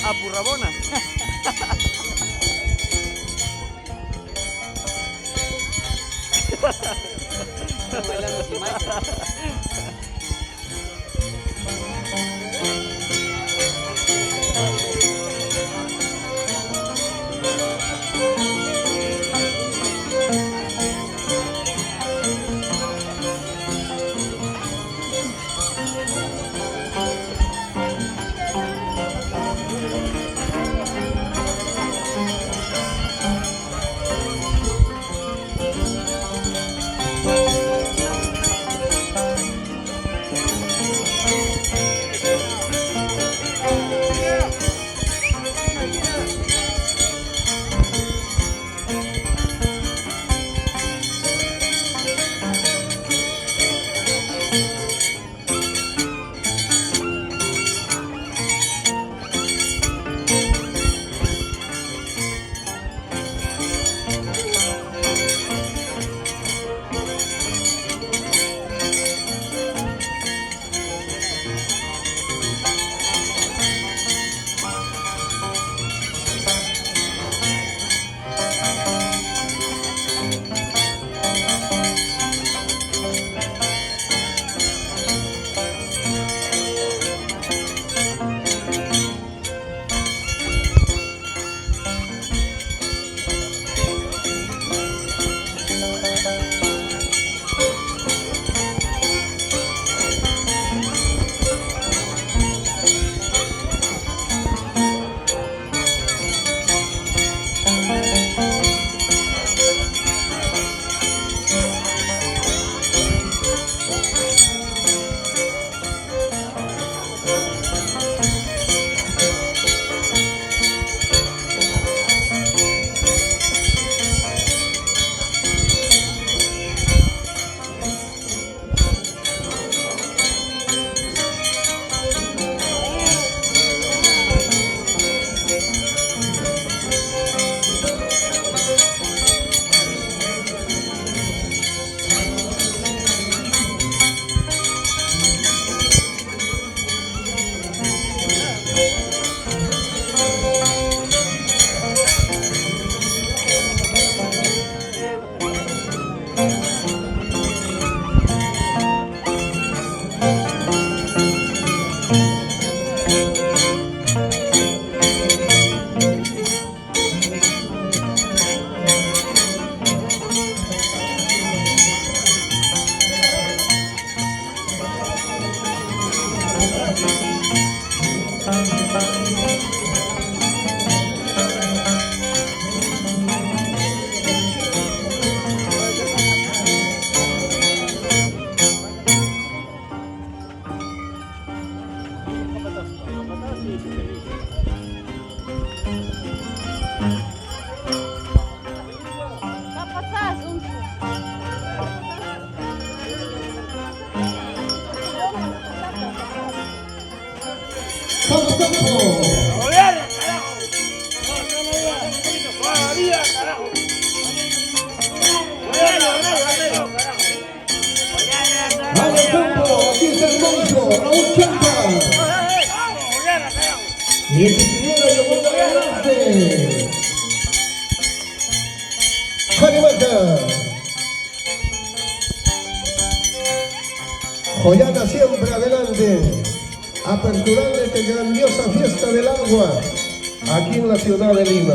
Apu Rabona. Bailando sin malla. Y el primero llevando adelante. Janimata. Joyana siempre adelante, aperturando esta grandiosa fiesta del agua aquí en la ciudad de Lima.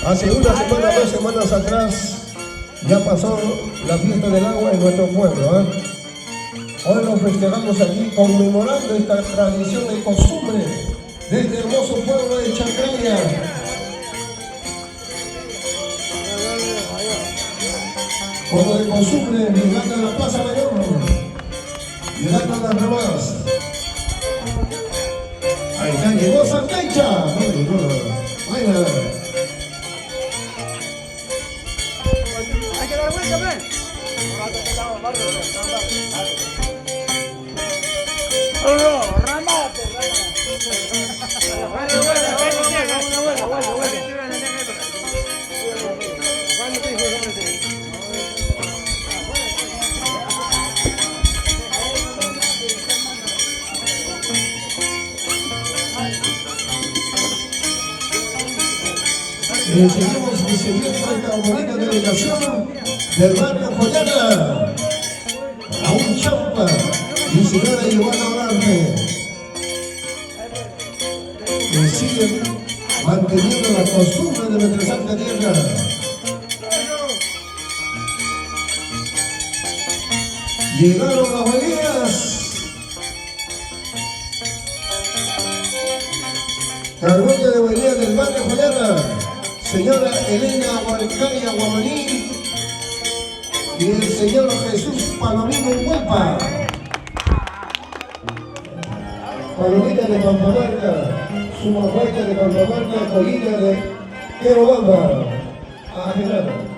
Hace una semana, 2 semanas atrás, ya pasó la fiesta del agua en nuestro pueblo, ¿eh? Hoy lo festejamos aquí conmemorando esta tradición y costumbre de este hermoso pueblo de Chacraya. Como de costumbre, llegando a la Plaza Mayor, llegando a las Remadas. Ahí está, llegó Santecha. Ahí nada. Hay que dar vuelta, ¿ven? No, ramate. Seguimos recibiendo esta bonita delegación del barrio Joyana, Raúl Champa y señora Giovanna Olarte, que siguen manteniendo la costumbre de nuestra santa tierra. Llegaron las buenías. Cargote de buenías del barrio Joyana, señora Elena Huarcaya Guamaní y el señor Jesús Palomino Huelpa. Palomita de Pampamarca, Sumahuayca de Pampamarca, Colina de Querobamba. A Gerardo.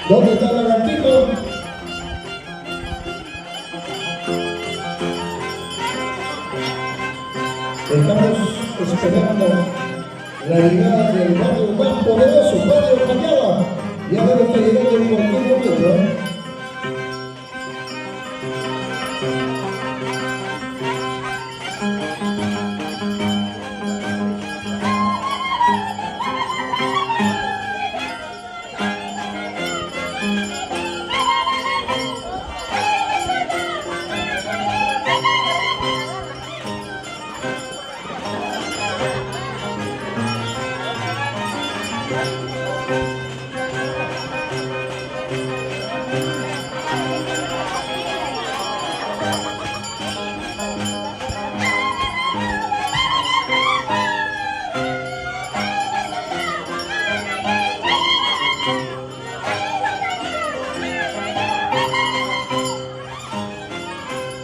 ¿Dónde está el lagartito? Estamos esperando la llegada del barrio más poderoso, barrio Callaba. Ya debe estar llegando en cualquier momento.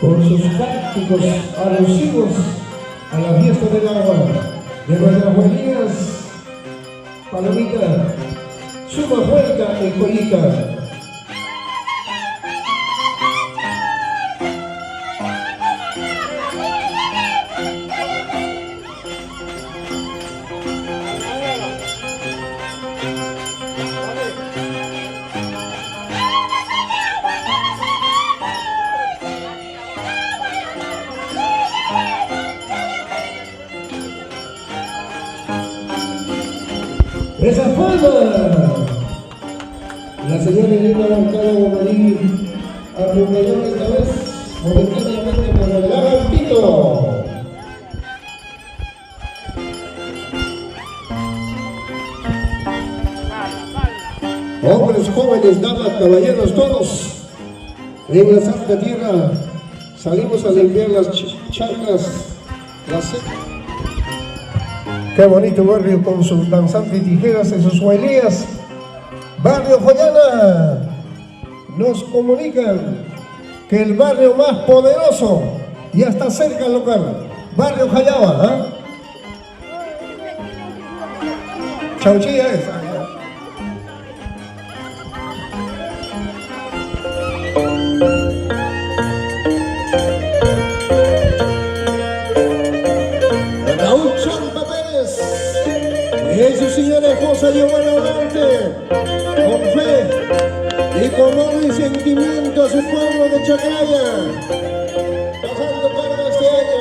Por sus cánticos alusivos a la fiesta del agua de nuestras buenías, Palomita, Sumahuayca y Colita. ¡Esa palma! La señora Elena Huarcaya Guamaní acompañó esta vez momentáneamente por el lagartito. Hombres, jóvenes, damas, caballeros, todos en la Santa Tierra salimos a limpiar las chacras, las... Qué bonito barrio con sus danzantes tijeras y sus huelías. Barrio Joyana. Nos comunican que el barrio más poderoso ya está cerca al local. Barrio Callaba, ¿ah? Chauchilla esa. Raúl Champa Pérez y su señora esposa Giovanna Olarte, con fe y con honor y sentimiento a su pueblo de Chacraya, pasando para este año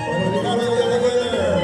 con Ricardo de la Guerra.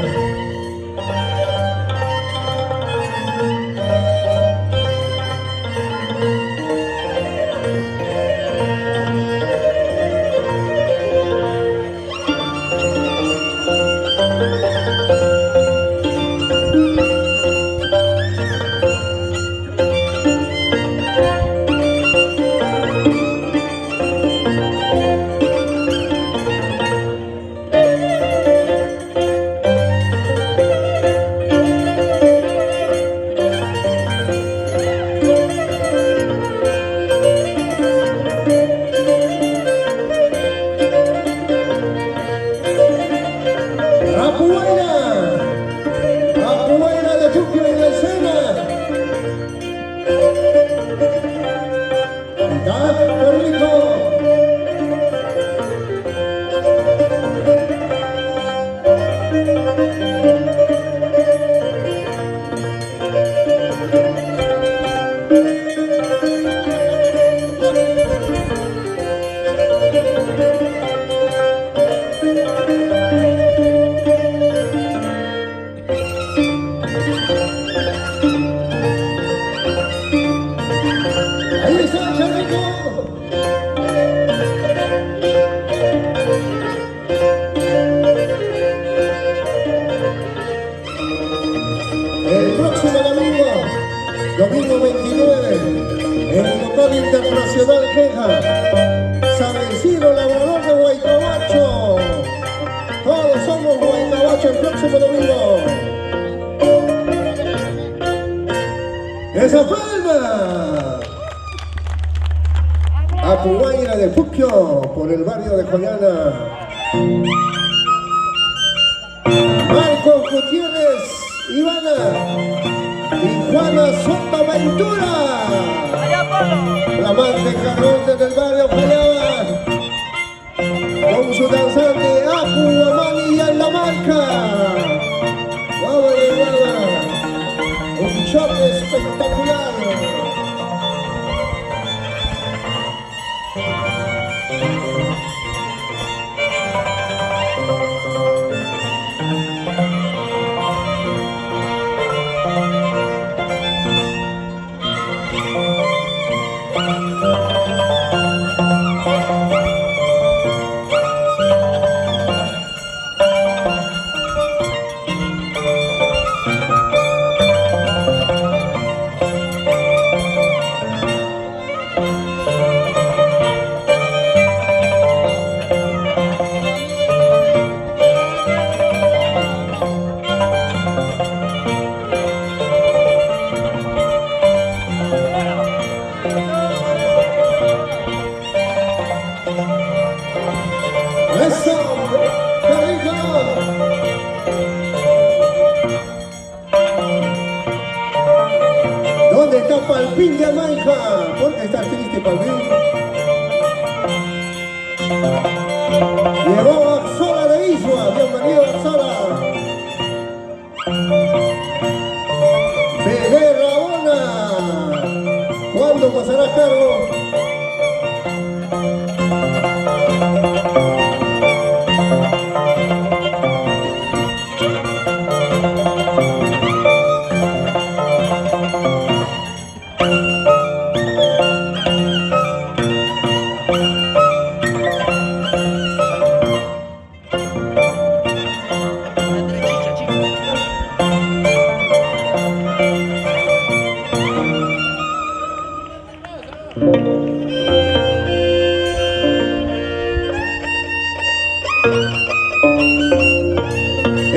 El próximo domingo 29, en el local internacional Queja, San Isidro Labrador de Huaycabacho. Todos somos Huaycabacho el próximo domingo. ¡Esa palma! A Puguayra de Puquio, por el barrio de Joyana. Marcos Gutiérrez, Ivana y Juana Soto Ventura. Flamante carrón desde el barrio Joyana. Con su danzante Apu, Amani y Alamarca. Guava de guava. Un show espectacular. ¿Dónde está Palpín de Amaica? ¿Por qué estás triste, Palpín? Llegó Axola de Isua. Bienvenido, Axola. Bebé Rabona. ¿Cuándo pasará cargo?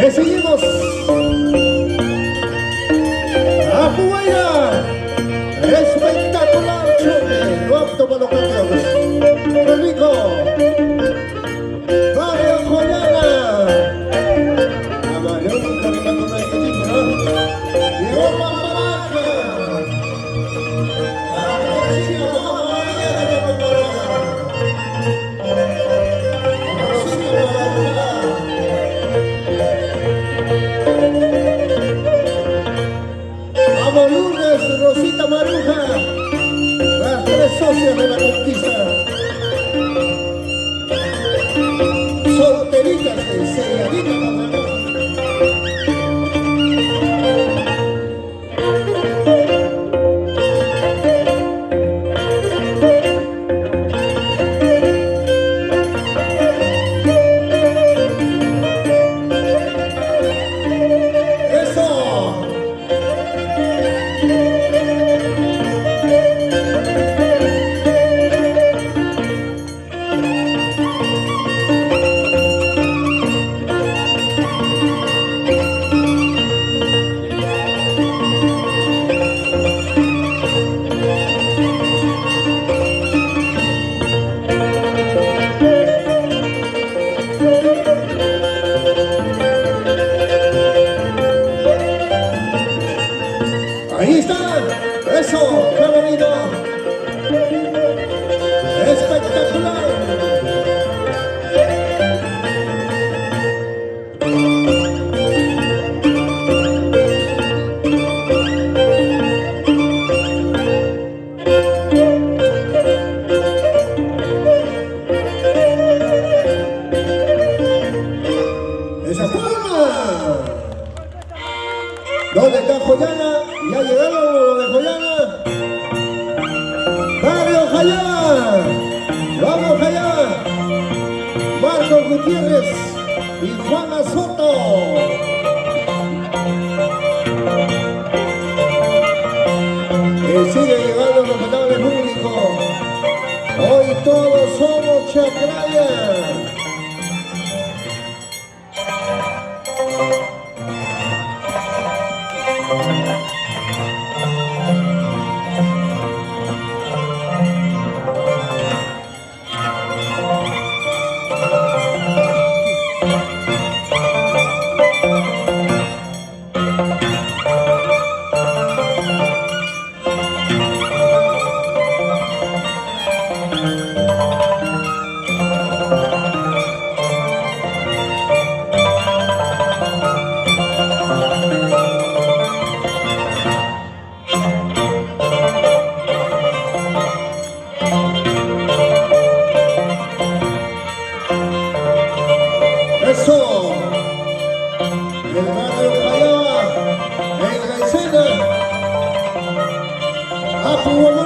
Seguimos a Puguayra. Espectacular choque, no apto para los campeones. ¡Qué rico! Barrio Joyana. La mayor nunca me cantó una equipo, ¿no? Llegó Pamparaca. La próxima mañana de Pamparaca. Vamos Lourdes, Rosita Maruja, las tres socias de la conquista. Solteritas y selladitas. Ahí está, eso, qué bonito, espectacular. Esa forma. ¿Dónde está Joyana? ¿Ya llegaron los de Joyana? ¡Barrio Jayá! ¡Vamos Jayá! Marcos Gutiérrez y Juana Soto. Papi bonito.